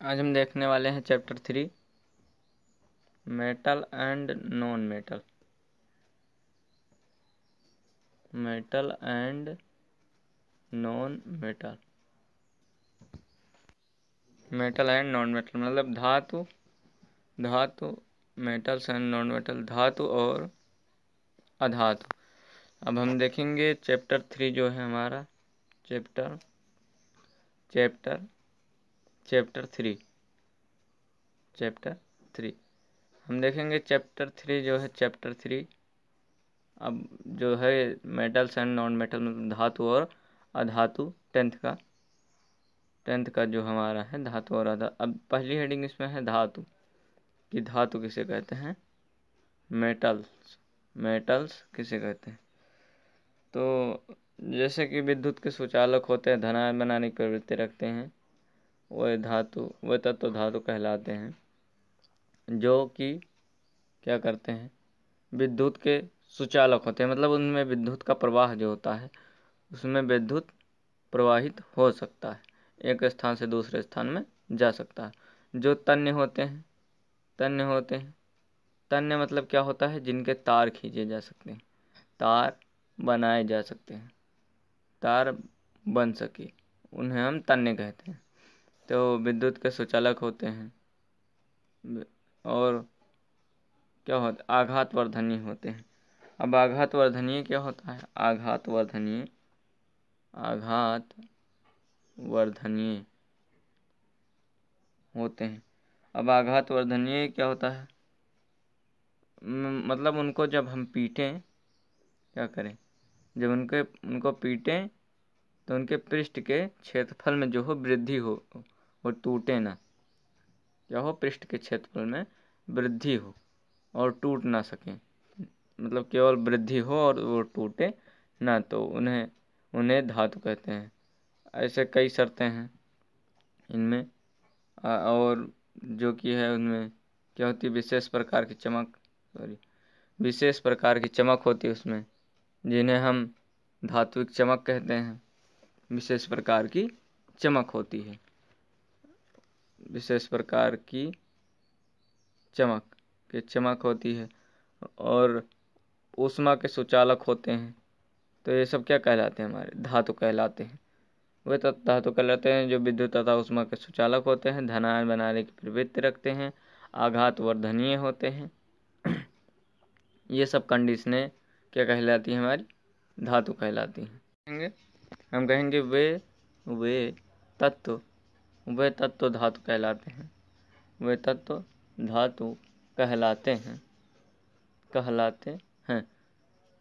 आज हम देखने वाले हैं chapter 3 metal and non metal. Metal and non metal. Metal and non metal मतलब धातु, मेटल्स एंड नॉन मेटल, धातु और अधातु। अब हम देखेंगे चैप्टर 3 जो है हमारा चैप्टर चैप्टर 3 हम देखेंगे चैप्टर 3 जो है चैप्टर 3। अब जो है मेटल्स एंड नॉन मेटल मतलब धातु और अधातु, टेंथ का जो हमारा है धातु और अधातु। अब पहली हेडिंग इसमें है धातु कि धातु किसे कहते हैं, मेटल्स किसे कहते हैं। तो जैसे कि विद्युत के सुचालक होते हैं, धनायन बनाने की प्रवृत्ति रखते हैं, वह तत्व धातु कहलाते हैं, जो कि क्या करते हैं, विद्युत के सुचालक होते हैं। मतलब उनमें विद्युत का प्रवाह जो होता है उसमें विद्युत प्रवाहित हो सकता है, एक स्थान से दूसरे स्थान में जा सकता है। जो तन्य मतलब क्या होता है, जिनके तार खींचे जा सकते हैं, तार बनाए जा सकते हैं, तार बन सके, उन्हें हम तन्य कहते हैं। तो विद्युत के सुचालक होते हैं और क्या होता है, आघातवर्धनीय होते हैं। अब आघातवर्धनीय क्या होता है, आघातवर्धनीय होते हैं। अब आघातवर्धनीय क्या होता है, मतलब उनको जब हम पीटें, क्या करें, जब उनको पीटें तो उनके पृष्ठ के क्षेत्रफल में जो हो वृद्धि हो, और टूटे ना, क्या हो, पृष्ठ के क्षेत्रफल में वृद्धि हो और टूट ना सके, मतलब केवल वृद्धि हो और वो टूटे ना, तो उन्हें धातु कहते हैं। ऐसे कई शर्तें हैं इनमें, और जो कि है उनमें क्या होती है, विशेष प्रकार की चमक होती है उसमें, जिन्हें हम धात्विक चमक कहते हैं। विशेष प्रकार की चमक होती है, विशेष प्रकार की चमक होती है, और ऊष्मा के सुचालक होते हैं। तो ये सब क्या कहलाते हैं, हमारे धातु कहलाते हैं। वे धातु कहलाते हैं जो विद्युत तथा ऊष्मा के सुचालक होते हैं, धनायन बनाने की प्रवृत्ति रखते हैं, आघातवर्धनीय होते हैं। ये सब कंडीशनें क्या कहलाती हैं, हमारी धातु कहलाती हैं। हम कहेंगे वे तत्व धातु कहलाते हैं, वे तत्व धातु कहलाते हैं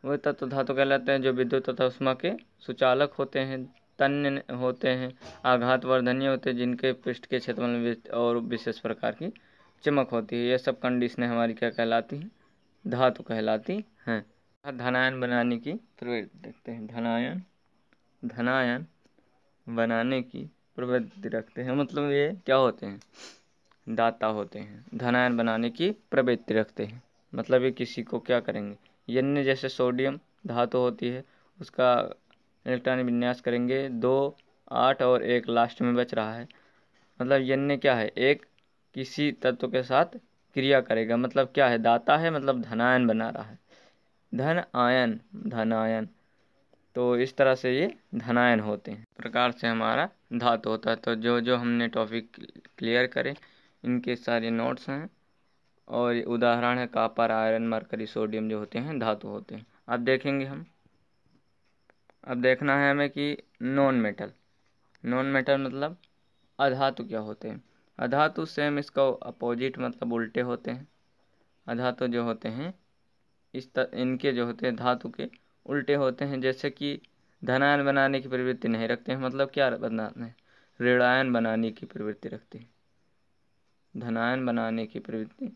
वे तत्व धातु कहलाते हैं जो विद्युत तथा ऊष्मा के सुचालक होते हैं, तन्य होते हैं, आघातवर्धनीय होते हैं, जिनके पृष्ठ के क्षेत्रफल में और विशेष प्रकार की चमक होती है। ये सब कंडीशनें हमारी क्या कहलाती हैं, धातु कहलाती हैं। धनायन बनाने की प्रवृत्ति रखते हैं, धनायन बनाने की प्रवृत्ति रखते हैं, मतलब ये क्या होते हैं, दाता होते हैं, धनायन बनाने की प्रवृत्ति रखते हैं। मतलब ये किसी को क्या करेंगे, यन्य जैसे सोडियम धातु होती है, उसका इलेक्ट्रॉनिक विन्यास करेंगे 2, 8 और 1 लास्ट में बच रहा है। मतलब यन्य क्या है, एक किसी तत्व के साथ क्रिया करेगा, मतलब क्या है, दाता है, मतलब धनायन बना रहा है, धनायन। तो इस तरह से ये धनायन होते हैं, प्रकार से हमारा धातु होता है। तो जो हमने टॉपिक क्लियर करे, इनके सारे नोट्स हैं, और उदाहरण है कॉपर, आयरन, मरकरी, सोडियम जो होते हैं धातु होते हैं। अब देखेंगे हम, अब देखना है हमें कि नॉन मेटल मतलब अधातु क्या होते हैं। अधातु सेम इसका अपोजिट मतलब उल्टे होते हैं। अधातु जो होते हैं इनके जो होते हैं धातु के उल्टे होते हैं, जैसे कि धनायन बनाने की प्रवृत्ति नहीं रखते हैं, मतलब क्या बनाते हैं, ऋणायन बनाने की प्रवृत्ति रखते हैं। धनायन बनाने की प्रवृत्ति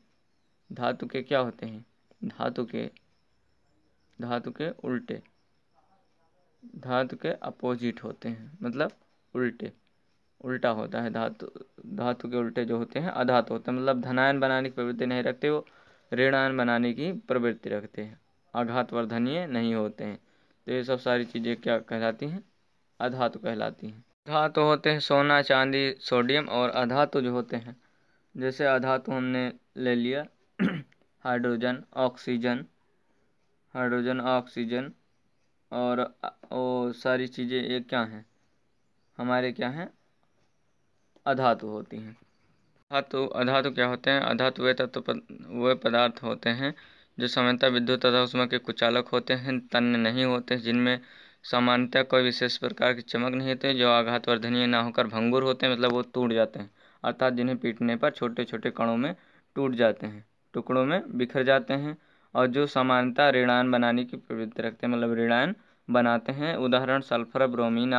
धातु के क्या होते हैं, धातु के उल्टे, धातु के अपोजिट होते हैं, मतलब उल्टा होता है। धातु के उल्टे जो होते हैं अधातु होते हैं, मतलब धनायन बनाने की प्रवृत्ति नहीं रखते, वो ऋणायन बनाने की प्रवृत्ति रखते हैं, आघातवर्धनीय नहीं होते हैं। तो ये सब सारी चीज़ें क्या कहलाती हैं, अधातु कहलाती हैं। धातु होते हैं सोना, चांदी, सोडियम, और अधातु जो होते हैं, जैसे अधातु हमने ले लिया हाइड्रोजन, ऑक्सीजन, और वो सारी चीज़ें ये क्या हैं, हमारे क्या हैं, अधातु होती हैं। अधातु क्या होते हैं? अधातु वे पदार्थ होते हैं जो सामान्यतः विद्युत तथा ऊष्मा के कुचालक होते हैं, तन्य नहीं होते, जिनमें सामान्यतः कोई विशेष प्रकार की चमक नहीं होती, जो आघातवर्धनीय ना होकर भंगुर होते हैं, मतलब वो टूट जाते हैं, अर्थात जिन्हें पीटने पर छोटे छोटे कणों में टूट जाते हैं, टुकड़ों में बिखर जाते हैं, और जो सामान्यतः ऋणायन बनाने की प्रवृत्ति रखते हैं, मतलब ऋणायन बनाते हैं। उदाहरण सल्फर, ब्रोमीन,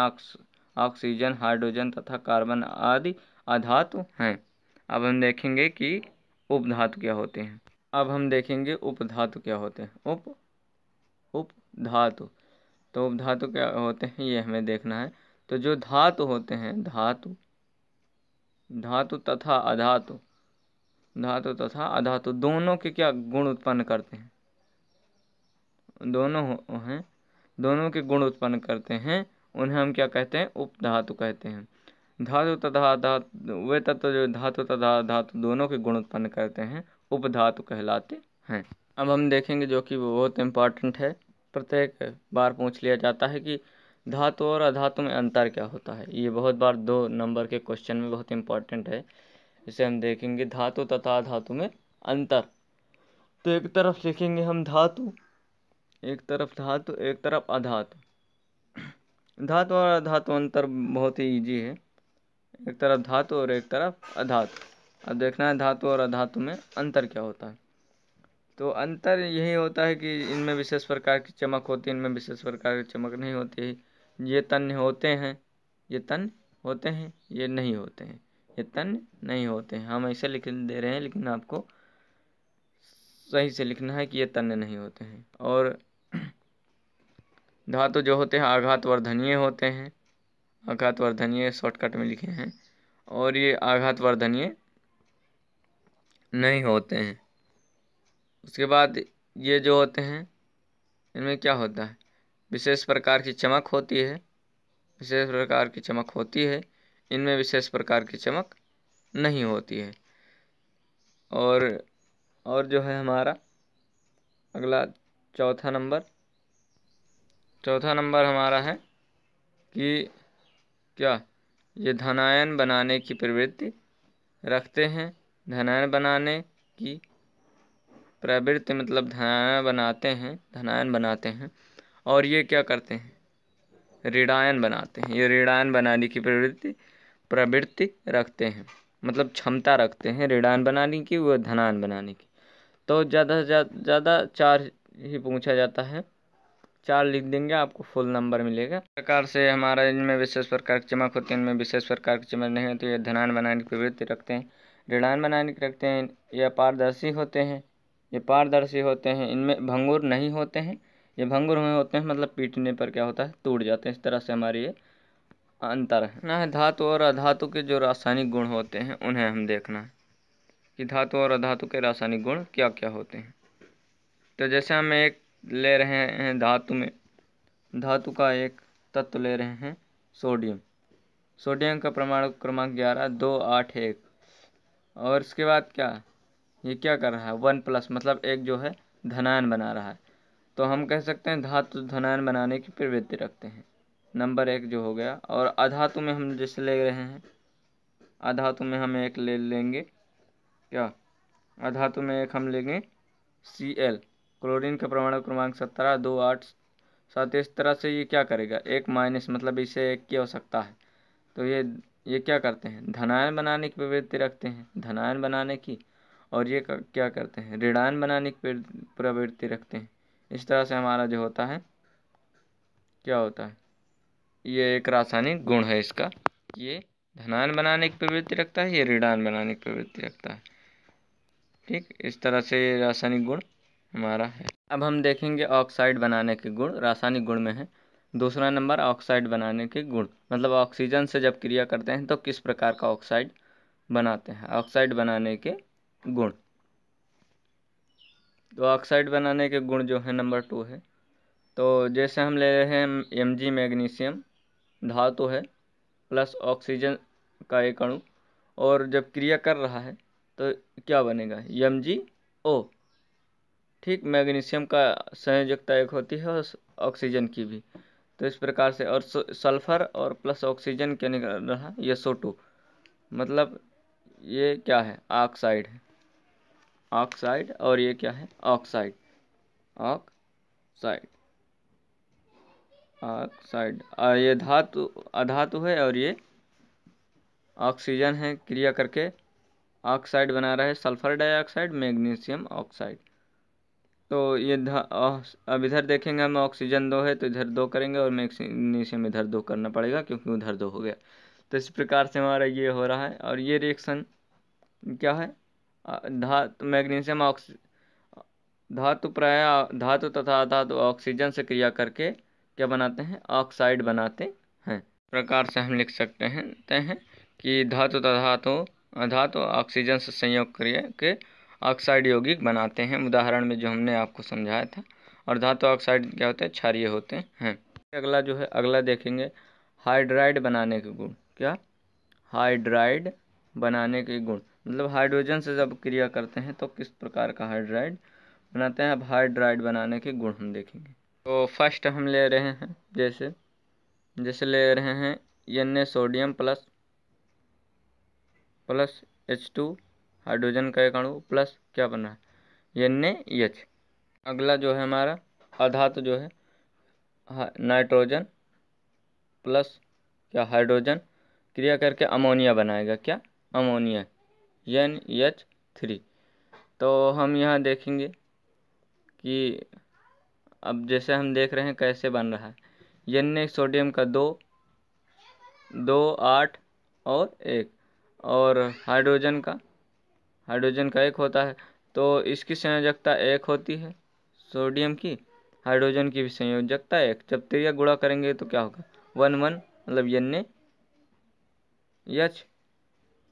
ऑक्सीजन, हाइड्रोजन तथा कार्बन आदि अधातु हैं। अब हम देखेंगे कि उपधातु क्या होते हैं। उपधातु तो उपधातु क्या होते हैं ये हमें देखना है। तो जो धातु होते हैं, धातु तथा अधातु दोनों के क्या गुण उत्पन्न करते हैं, दोनों के गुण उत्पन्न करते हैं, उन्हें हम क्या कहते हैं, उपधातु कहते हैं। धातु तथा धातु वे तत्व जो धातु तथा धातु दोनों के गुण उत्पन्न करते हैं, उपधातु कहलाते हैं। अब हम देखेंगे, जो कि बहुत इम्पॉर्टेंट है, प्रत्येक बार पूछ लिया जाता है कि धातु और अधातु में अंतर क्या होता है। ये बहुत बार 2 नंबर के क्वेश्चन में बहुत इम्पॉर्टेंट है। इसे हम देखेंगे धातु तथा धातु में अंतर। तो एक तरफ लिखेंगे हम धातु, एक तरफ अधातु। धातु और अधातु अंतर बहुत ही इजी है, एक तरफ धातु और एक तरफ अधातु। अब देखना है धातु और अधातु में अंतर क्या होता है। तो अंतर यही होता है कि इनमें विशेष प्रकार की चमक होती है, इनमें विशेष प्रकार की चमक नहीं होती है। ये तन्य होते हैं, ये नहीं होते हैं, ये तन्य नहीं होते हैं। हम ऐसे लिख दे रहे हैं, लेकिन आपको सही से लिखना है कि ये तन्य नहीं होते हैं। और धातु जो होते हैं आघातवर्धनीय होते हैं, आघातवर्धनीय शॉर्टकट में लिखे हैं, और ये आघातवर्धनीय नहीं होते हैं। उसके बाद ये जो होते हैं, इनमें क्या होता है, विशेष प्रकार की चमक होती है, इनमें विशेष प्रकार की चमक नहीं होती है। और जो है हमारा अगला चौथा नंबर हमारा है कि क्या, ये धनायन बनाने की प्रवृत्ति रखते हैं। धनायन बनाने की प्रवृत्ति मतलब धनायन बनाते हैं, और ये क्या करते हैं, ऋणायन बनाते हैं। ये ऋणायन बनाने की प्रवृत्ति रखते हैं, मतलब क्षमता रखते हैं ऋणायन बनाने की व धनायन बनाने की। तो ज़्यादा से ज़्यादा 4 ही पूछा जाता है, 4 लिख देंगे, आपको फुल नंबर मिलेगा। इस प्रकार से हमारा इनमें विशेष प्रकार की चमक होती है, इनमें विशेष प्रकार की चमक नहीं होती। ये धनायन बनाने की प्रवृत्ति रखते हैं, ऋणायन बनाने की रखते हैं। ये पारदर्शी होते हैं, इनमें भंगुर नहीं होते हैं। ये भंगुर हुए होते हैं, मतलब पीटने पर क्या होता है, टूट जाते हैं। इस तरह से हमारे ये अंतर है ना। धातु और अधातु के जो रासायनिक गुण होते हैं, उन्हें हम देखना है कि धातु और अधातु के रासायनिक गुण क्या क्या होते हैं। तो जैसे हम एक ले रहे हैं धातु का एक तत्व ले रहे हैं, सोडियम का परमाणु क्रमांक 11 2 8 1, और इसके बाद क्या, ये क्या कर रहा है, 1+, मतलब एक जो है धनायन बना रहा है। तो हम कह सकते हैं धातु धनायन बनाने की प्रवृत्ति रखते हैं, नंबर 1 जो हो गया। और अधातु में हम जैसे ले रहे हैं, अधातु में हम एक ले लेंगे क्या, अधातु में एक हम लेंगे Cl, क्लोरीन का परमाणु क्रमांक 17 2 8 7। इस तरह से ये क्या करेगा, एक माइनस, मतलब इसे एक की आवश्यकता है। तो ये क्या करते हैं, धनायन बनाने की प्रवृत्ति रखते हैं, धनायन बनाने की। और ये क्या करते हैं, ऋणायन बनाने की प्रवृत्ति रखते हैं। इस तरह से हमारा जो होता है, क्या होता है, ये एक रासायनिक गुण है इसका, ये धनायन बनाने की प्रवृत्ति रखता है, ये ऋणायन बनाने की प्रवृत्ति रखता है। ठीक, इस तरह से ये रासायनिक गुण हमारा है। अब हम देखेंगे ऑक्साइड बनाने के गुण, रासायनिक गुण में है दूसरा नंबर ऑक्साइड बनाने के गुण, मतलब ऑक्सीजन से जब क्रिया करते हैं तो किस प्रकार का ऑक्साइड बनाते हैं, ऑक्साइड बनाने के गुण। तो ऑक्साइड बनाने के गुण जो है नंबर 2 है। तो जैसे हम ले रहे हैं Mg मैग्नीशियम, धातु है, प्लस ऑक्सीजन का एक अणु, और जब क्रिया कर रहा है तो क्या बनेगा, MgO। ठीक, मैग्नीशियम का संयोजकता एक होती है और ऑक्सीजन की भी। तो इस प्रकार से, और सल्फर और प्लस ऑक्सीजन क्या निकल रहा है, SO2। मतलब ये क्या है, ऑक्साइड है, ऑक्साइड, और ये क्या है, ऑक्साइड, ऑक्साइड, ऑक्साइड। ये धातु अधातु है, और ये ऑक्सीजन है, क्रिया करके ऑक्साइड बना रहा है, सल्फर डाइऑक्साइड, मैग्नीशियम ऑक्साइड। तो ये अब इधर देखेंगे हम, ऑक्सीजन 2 है तो इधर 2 करेंगे, और मैग्नीशियम इधर 2 करना पड़ेगा क्योंकि उधर 2 हो गया। तो इस प्रकार से हमारा ये हो रहा है। और ये रिएक्शन क्या है, मैग्नीशियम धातु प्राय धातु तथा अधातु ऑक्सीजन से क्रिया करके क्या बनाते हैं, ऑक्साइड बनाते हैं। प्रकार से हम लिख सकते हैं कि धातु तथा अधातु ऑक्सीजन से संयोग क्रिया के ऑक्साइड यौगिक बनाते हैं, उदाहरण में जो हमने आपको समझाया था। और धातु ऑक्साइड क्या होते हैं, क्षारीय होते हैं। अगला जो है, अगला देखेंगे हाइड्राइड बनाने के गुण। क्या, हाइड्राइड बनाने के गुण, मतलब हाइड्रोजन से जब क्रिया करते हैं तो किस प्रकार का हाइड्राइड बनाते हैं। अब हाइड्राइड बनाने के गुण हम देखेंगे। तो फर्स्ट हम ले रहे हैं, जैसे ले रहे हैं Na sodium plus H2 hydrogen का एक अणु, प्लस क्या बना है, NaH। अगला जो है हमारा अधातु जो है नाइट्रोजन प्लस क्या, हाइड्रोजन, क्रिया करके अमोनिया बनाएगा, क्या, अमोनिया, NH3। तो हम यहाँ देखेंगे कि अब जैसे हम देख रहे हैं कैसे बन रहा है। Na सोडियम का 2, 8 और 1, और हाइड्रोजन का 1 होता है। तो इसकी संयोजकता 1 होती है, सोडियम की, हाइड्रोजन की भी संयोजकता 1। जब त्रिया गुणा करेंगे तो क्या होगा, 1 1, मतलब NaH।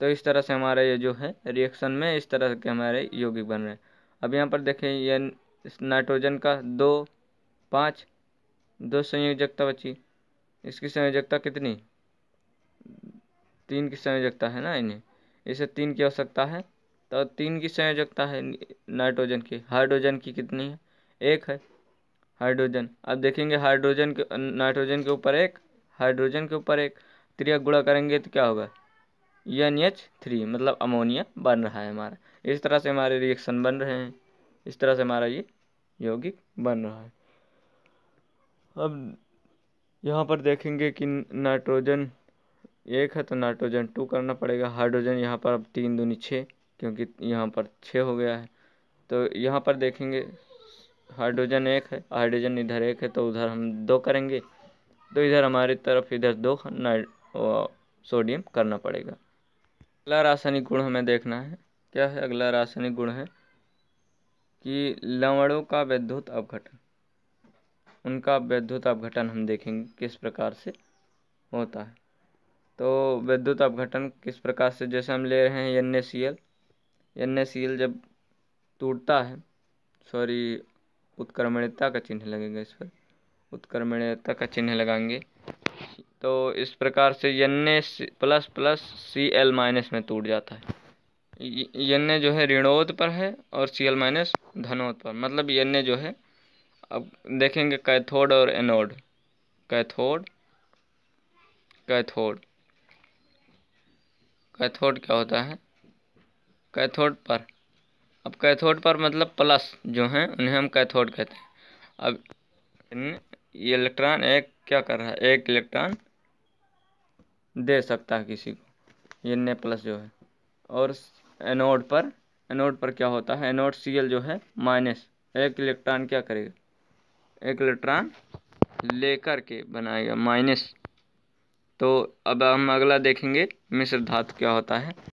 तो इस तरह से हमारा ये जो है रिएक्शन में इस तरह के हमारे यौगिक बन रहे हैं। अब यहाँ पर देखें, ये नाइट्रोजन का 2 5, 2 संयोजकता बची, इसकी संयोजकता कितनी, 3 की संयोजकता है ना, इन्हें इसे 3 की आवश्यकता है, तो 3 की संयोजकता है नाइट्रोजन की। हाइड्रोजन की कितनी है, 1 है हाइड्रोजन। अब देखेंगे हाइड्रोजन के नाइट्रोजन के ऊपर 1, हाइड्रोजन के ऊपर 1, त्रिया गुणा करेंगे तो क्या होगा, NH3, मतलब अमोनिया बन रहा है हमारा। इस तरह से हमारे रिएक्शन बन रहे हैं, इस तरह से हमारा ये यौगिक बन रहा है। अब यहाँ पर देखेंगे कि नाइट्रोजन 1 है तो नाइट्रोजन 2 करना पड़ेगा। हाइड्रोजन यहाँ पर अब 3 दूनी 6, क्योंकि यहाँ पर 6 हो गया है। तो यहाँ पर देखेंगे हाइड्रोजन 1 है, हाइड्रोजन इधर 1 है, तो उधर हम 2 करेंगे, तो इधर हमारी तरफ इधर 2 सोडियम करना पड़ेगा। अगला रासायनिक गुण हमें देखना है, क्या है अगला रासायनिक गुण है कि लवणों का विद्युत अपघटन। उनका विद्युत अपघटन हम देखेंगे किस प्रकार से होता है। तो विद्युत अपघटन किस प्रकार से, जैसे हम ले रहे हैं NaCl जब टूटता है, सॉरी उत्क्रमणीयता का चिन्ह लगेगा इस पर, उत्क्रमणीयता का चिन्ह लगाएंगे। तो इस प्रकार से Na++Cl- में टूट जाता है। Na जो है ऋणोद पर है और Cl- धनोद पर, मतलब Na जो है, अब देखेंगे कैथोड और एनोड, कैथोड क्या होता है, कैथोड पर। अब कैथोड पर मतलब प्लस जो हैं उन्हें हम कैथोड कहते हैं। अब ये इलेक्ट्रॉन एक क्या कर रहा है, एक इलेक्ट्रॉन दे सकता है किसी को, Na+ जो है। और एनोड पर क्या होता है, एनोड Cl जो है माइनस, एक इलेक्ट्रॉन क्या करेगा, एक इलेक्ट्रॉन लेकर के बनाएगा माइनस। तो अब हम अगला देखेंगे मिश्र धातु क्या होता है।